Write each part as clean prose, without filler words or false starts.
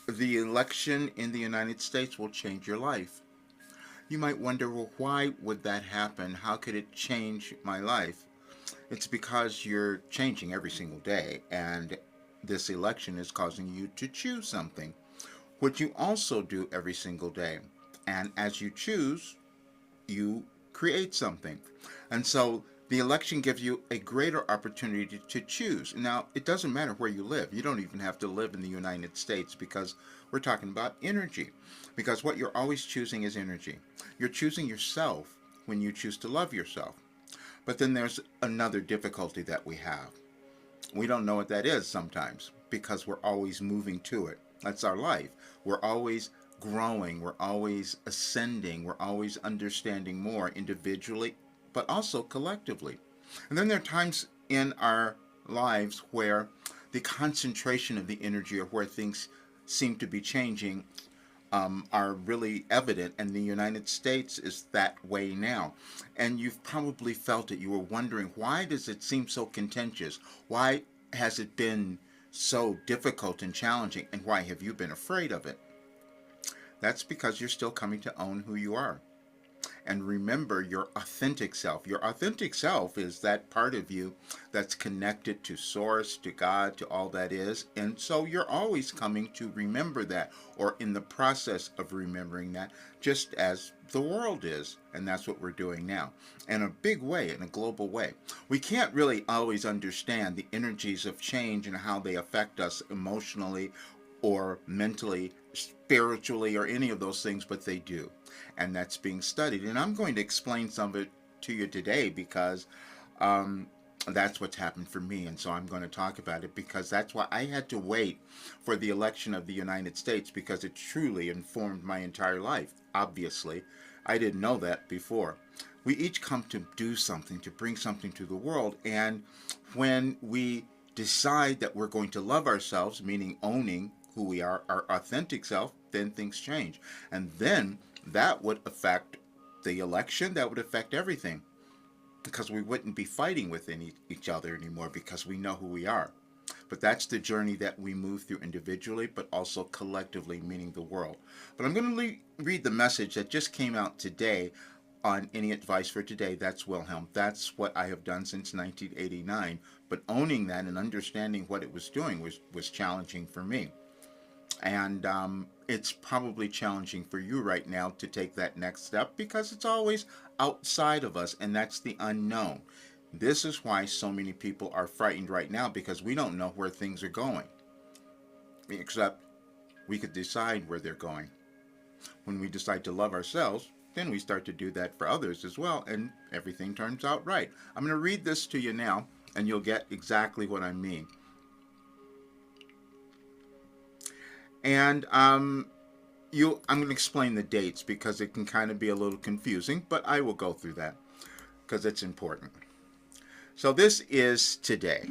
The election in the United States will change your life. You might wonder, well, why would that happen? How could it change my life? It's because you're changing every single day, and this election is causing you to choose something, which you also do every single day. And as you choose, you create something. And so the election gives you a greater opportunity to choose. Now, it doesn't matter where you live. You don't even have to live in the United States because we're talking about energy. Because what you're always choosing is energy. You're choosing yourself when you choose to love yourself. But then there's another difficulty that we have. We don't know what that is sometimes because we're always moving to it. That's our life. We're always growing, we're always ascending, we're always understanding more individually, but also collectively. And then there are times in our lives where the concentration of the energy or where things seem to be changing are really evident, and the United States is that way now. And you've probably felt it. You were wondering, why does it seem so contentious? Why has it been so difficult and challenging, and why have you been afraid of it? That's because you're still coming to own who you are. And remember your authentic self. Your authentic self is that part of you that's connected to Source, to God, to all that is. And so you're always coming to remember that, or in the process of remembering that, just as the world is. And that's what we're doing now, in a big way, in a global way. We can't really always understand the energies of change and how they affect us emotionally or mentally, spiritually, or any of those things, but they do. And that's being studied. And I'm going to explain some of it to you today because um, that's what's happened for me. And so I'm going to talk about it because that's why I had to wait for the election of the United States, because it truly informed my entire life. Obviously, I didn't know that before. We each come to do something, to bring something to the world. And when we decide that we're going to love ourselves, meaning owning who we are, our authentic self, then things change. And then that would affect the election, that would affect everything, because we wouldn't be fighting with each other anymore because we know who we are. But that's the journey that we move through individually, but also collectively, meaning the world. But I'm going to read the message that just came out today on Any Advice for Today. That's Wilhelm. That's what I have done since 1989. But owning that and understanding what it was doing was challenging for me. And it's probably challenging for you right now to take that next step because it's always outside of us, and that's the unknown. This is why so many people are frightened right now, because we don't know where things are going. Except we could decide where they're going. When we decide to love ourselves, then we start to do that for others as well, and everything turns out right. I'm going to read this to you now, and you'll get exactly what I mean. And I'm going to explain the dates because it can kind of be a little confusing, but I will go through that because it's important. So this is today,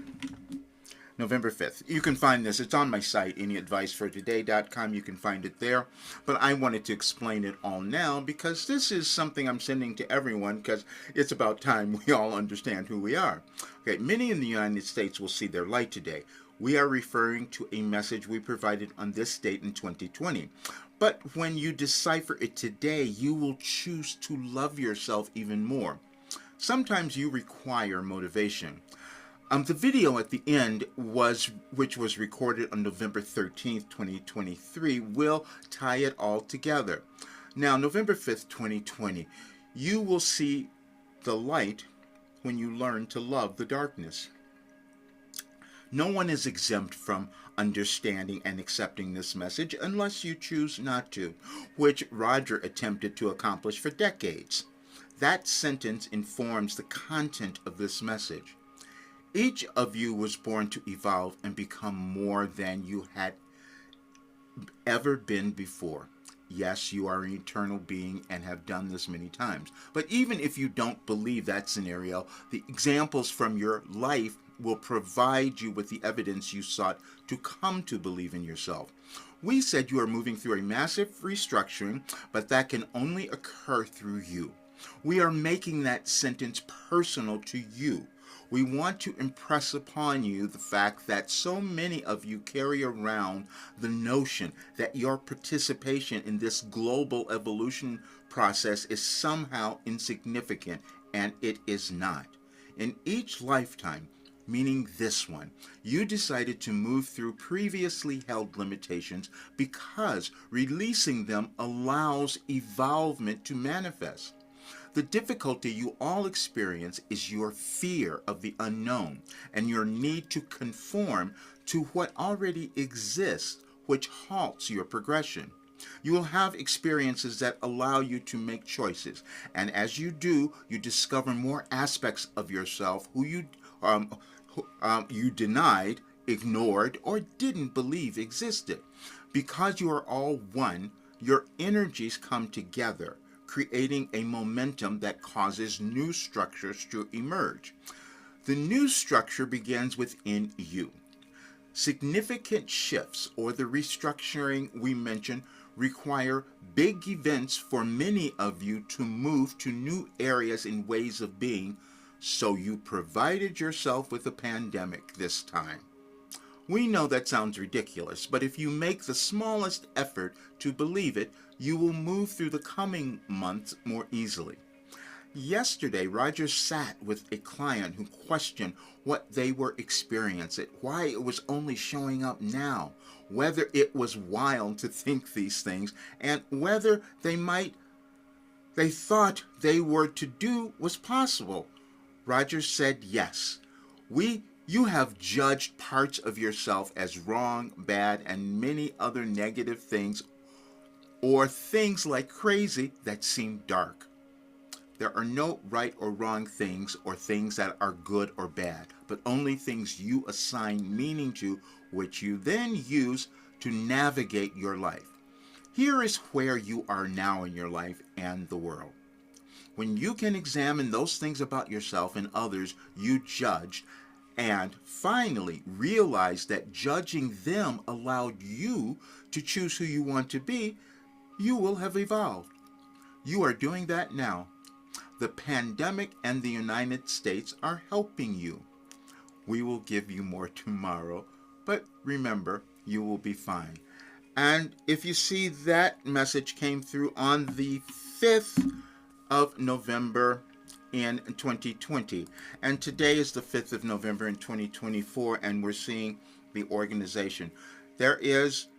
November 5th. You can find this. It's on my site, anyadvicefortoday.com. You can find it there. But I wanted to explain it all now because this is something I'm sending to everyone because it's about time we all understand who we are. Okay, many in the United States will see their light today. We are referring to a message we provided on this date in 2020. But when you decipher it today, you will choose to love yourself even more. Sometimes you require motivation. The video at the end which was recorded on November 13th, 2023, will tie it all together. Now, November 5th, 2020, you will see the light when you learn to love the darkness. No one is exempt from understanding and accepting this message unless you choose not to, which Roger attempted to accomplish for decades. That sentence informs the content of this message. Each of you was born to evolve and become more than you had ever been before. Yes, you are an eternal being and have done this many times. But even if you don't believe that scenario, the examples from your life will provide you with the evidence you sought to come to believe in yourself. We said you are moving through a massive restructuring, but that can only occur through you. We are making that sentence personal to you. We want to impress upon you the fact that so many of you carry around the notion that your participation in this global evolution process is somehow insignificant, and it is not. In each lifetime, meaning this one, you decided to move through previously held limitations because releasing them allows evolvement to manifest. The difficulty you all experience is your fear of the unknown and your need to conform to what already exists, which halts your progression. You will have experiences that allow you to make choices, and as you do, you discover more aspects of yourself you denied, ignored, or didn't believe existed. Because you are all one, your energies come together, creating a momentum that causes new structures to emerge. The new structure begins within you. Significant shifts, or the restructuring we mentioned, require big events for many of you to move to new areas and ways of being, so you provided yourself with a pandemic this time. We know that sounds ridiculous, but if you make the smallest effort to believe it, you will move through the coming months more easily. Yesterday, Roger sat with a client who questioned what they were experiencing, why it was only showing up now, whether it was wild to think these things, and whether they thought they were to do was possible. Roger said yes. You have judged parts of yourself as wrong, bad, and many other negative things, or things like crazy that seem dark. There are no right or wrong things or things that are good or bad, but only things you assign meaning to, which you then use to navigate your life. Here is where you are now in your life and the world. When you can examine those things about yourself and others you judged, and finally realize that judging them allowed you to choose who you want to be, you will have evolved. You are doing that now. The pandemic and the United States are helping you. We will give you more tomorrow, but remember, you will be fine. And if you see, that message came through on the 5th of November in 2020. And today is the 5th of November in 2024, and we're seeing the organization. There is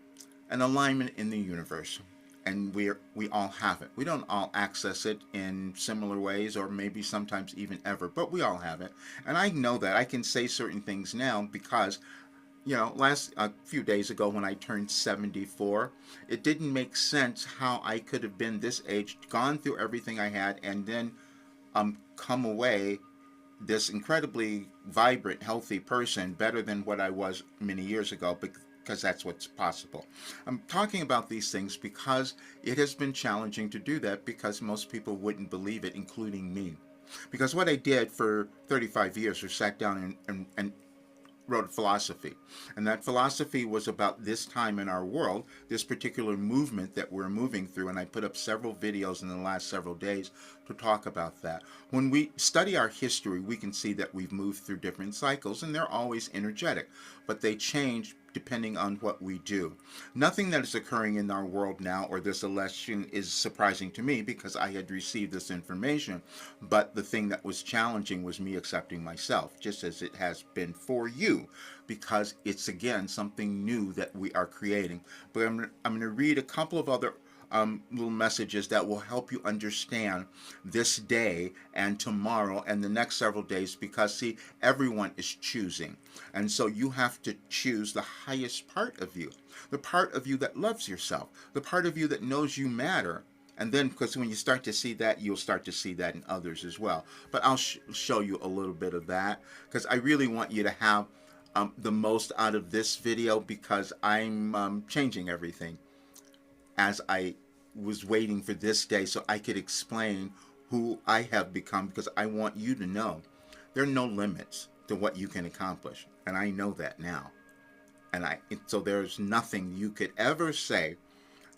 an alignment in the universe, and we all have it. We don't all access it in similar ways, or maybe sometimes even ever, but we all have it. And I know that. I can say certain things now because a few days ago when I turned 74, it didn't make sense how I could have been this age, gone through everything I had, and then come away this incredibly vibrant, healthy person, better than what I was many years ago, because that's what's possible. I'm talking about these things because it has been challenging to do that, because most people wouldn't believe it, including me. Because what I did for 35 years was sat down and wrote a philosophy. And that philosophy was about this time in our world, this particular movement that we're moving through. And I put up several videos in the last several days to talk about that. When we study our history, we can see that we've moved through different cycles, and they're always energetic, but they change depending on what we do. Nothing that is occurring in our world now or this election is surprising to me, because I had received this information. But the thing that was challenging was me accepting myself, just as it has been for you, because it's, again, something new that we are creating. But I'm going to read a couple of other little messages that will help you understand this day and tomorrow and the next several days, because, see, everyone is choosing. And so you have to choose the highest part of you, the part of you that loves yourself, the part of you that knows you matter. And then, because when you start to see that, you'll start to see that in others as well. But I'll show you a little bit of that, because I really want you to have the most out of this video, because I'm changing everything as I was waiting for this day so I could explain who I have become, because I want you to know there are no limits to what you can accomplish. And I know that now. So there's nothing you could ever say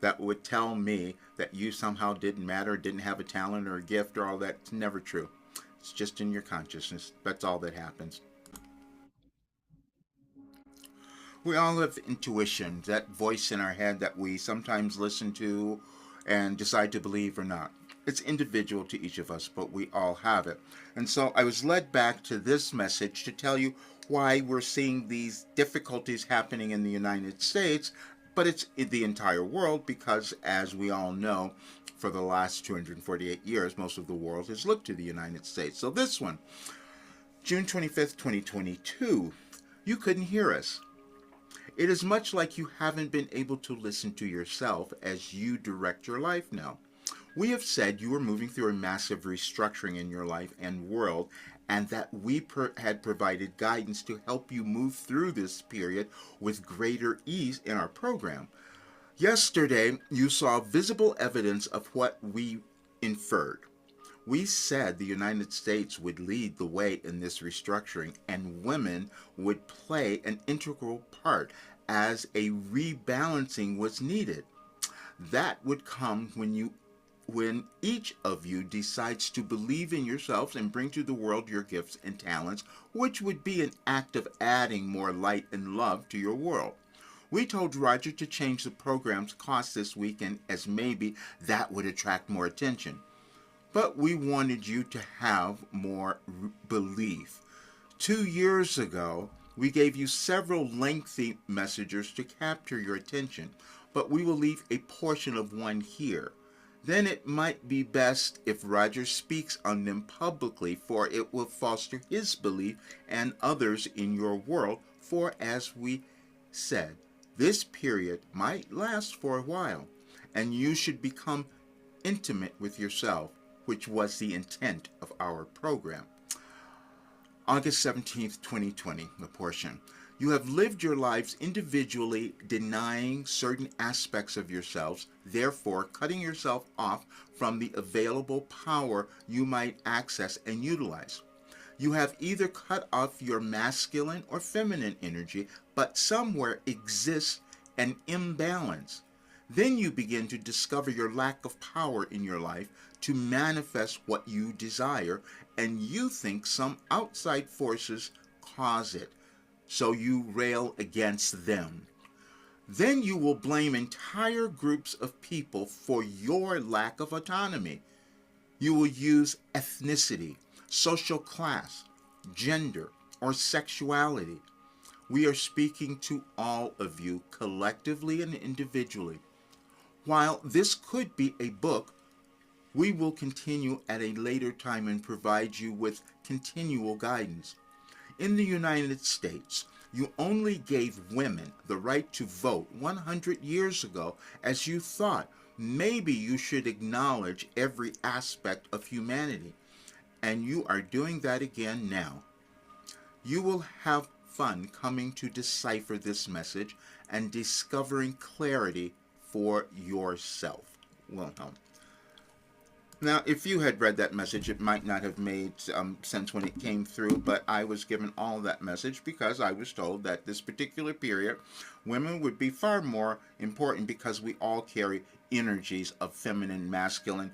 that would tell me that you somehow didn't matter, didn't have a talent or a gift or all that. It's never true. It's just in your consciousness. That's all that happens. We all have intuition, that voice in our head that we sometimes listen to and decide to believe or not. It's individual to each of us, but we all have it. And so I was led back to this message to tell you why we're seeing these difficulties happening in the United States, but it's in the entire world because, as we all know, for the last 248 years, most of the world has looked to the United States. So this one, June 25th, 2022, you couldn't hear us. It is much like you haven't been able to listen to yourself as you direct your life now. We have said you are moving through a massive restructuring in your life and world, and that we had provided guidance to help you move through this period with greater ease in our program. Yesterday, you saw visible evidence of what we inferred. We said the United States would lead the way in this restructuring, and women would play an integral part as a rebalancing was needed. That would come when each of you decides to believe in yourselves and bring to the world your gifts and talents, which would be an act of adding more light and love to your world. We told Roger to change the program's cost this weekend as maybe that would attract more attention. But we wanted you to have more belief. 2 years ago, we gave you several lengthy messages to capture your attention, but we will leave a portion of one here. Then it might be best if Roger speaks on them publicly, for it will foster his belief and others in your world, for as we said, this period might last for a while, and you should become intimate with yourself, which was the intent of our program. August 17th, 2020, the portion. You have lived your lives individually, denying certain aspects of yourselves, therefore cutting yourself off from the available power you might access and utilize. You have either cut off your masculine or feminine energy, but somewhere exists an imbalance. Then you begin to discover your lack of power in your life to manifest what you desire, and you think some outside forces cause it, so you rail against them. Then you will blame entire groups of people for your lack of autonomy. You will use ethnicity, social class, gender, or sexuality. We are speaking to all of you collectively and individually. While this could be a book, we will continue at a later time and provide you with continual guidance. In the United States, you only gave women the right to vote 100 years ago, as you thought maybe you should acknowledge every aspect of humanity. And you are doing that again now. You will have fun coming to decipher this message and discovering clarity for yourself. Wilhelm. Now, if you had read that message, it might not have made sense when it came through, but I was given all that message because I was told that this particular period, women would be far more important because we all carry energies of feminine, masculine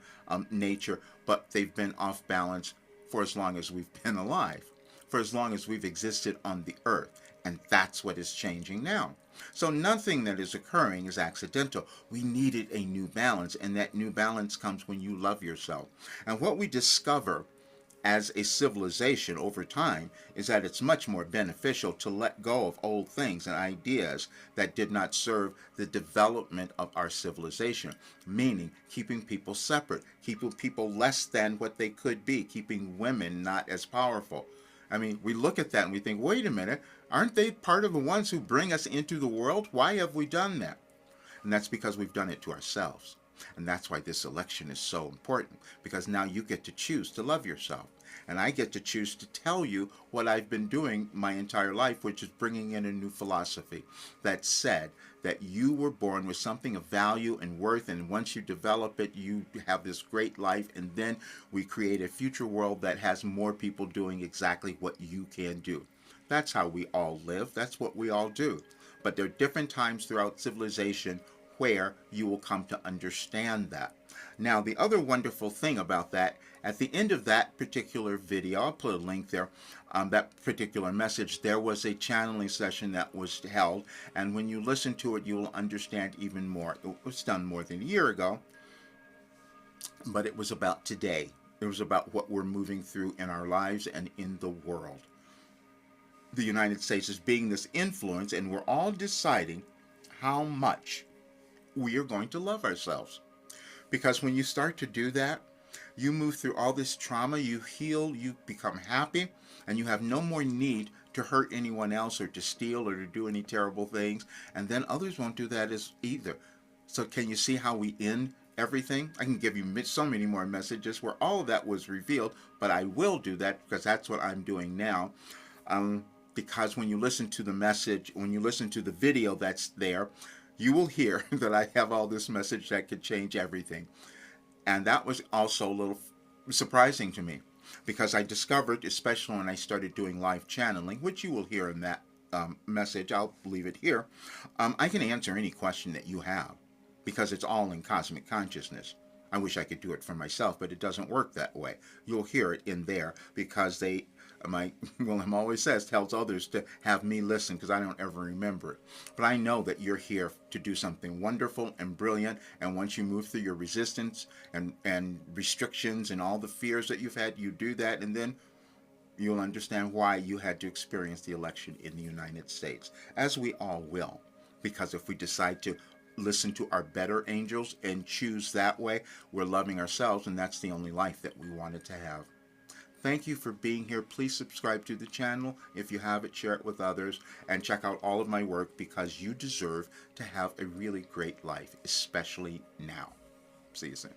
nature, but they've been off balance for as long as we've been alive, for as long as we've existed on the earth, and that's what is changing now. So nothing that is occurring is accidental. We needed a new balance, and that new balance comes when you love yourself. And what we discover as a civilization over time is that it's much more beneficial to let go of old things and ideas that did not serve the development of our civilization, meaning keeping people separate, keeping people less than what they could be, keeping women not as powerful. I mean, we look at that and we think, wait a minute, aren't they part of the ones who bring us into the world? Why have we done that? And that's because we've done it to ourselves. And that's why this election is so important, because now you get to choose to love yourself. And I get to choose to tell you what I've been doing my entire life, which is bringing in a new philosophy that said that you were born with something of value and worth, and once you develop it, you have this great life, and then we create a future world that has more people doing exactly what you can do. That's how we all live. That's what we all do. But there are different times throughout civilization where you will come to understand that. Now, the other wonderful thing about that, At the end of that particular video, I'll put a link there, that particular message, there was a channeling session that was held, and when you listen to it, you will understand even more. It was done more than a year ago, but it was about today. It was about what we're moving through in our lives and in the world. The United States is being this influence, and we're all deciding how much we are going to love ourselves. Because when you start to do that, you move through all this trauma, you heal, you become happy, and you have no more need to hurt anyone else or to steal or to do any terrible things. And then others won't do that as either. So can you see how we end everything? I can give you so many more messages where all of that was revealed, but I will do that because that's what I'm doing now. Because when you listen to the message, when you listen to the video that's there, you will hear that I have all this message that could change everything. And that was also a little surprising to me because I discovered, especially when I started doing live channeling, which you will hear in that message, I'll leave it here, I can answer any question that you have because it's all in cosmic consciousness. I wish I could do it for myself, but it doesn't work that way. You'll hear it in there because Wilhelm always says, tells others to have me listen because I don't ever remember it. But I know that you're here to do something wonderful and brilliant. And once you move through your resistance and restrictions and all the fears that you've had, you do that. And then you'll understand why you had to experience the election in the United States, as we all will. Because if we decide to listen to our better angels and choose that way, we're loving ourselves, and that's the only life that we wanted to have. Thank you for being here. Please subscribe to the channel. If you haven't, share it with others, and check out all of my work because you deserve to have a really great life, especially now. See you soon.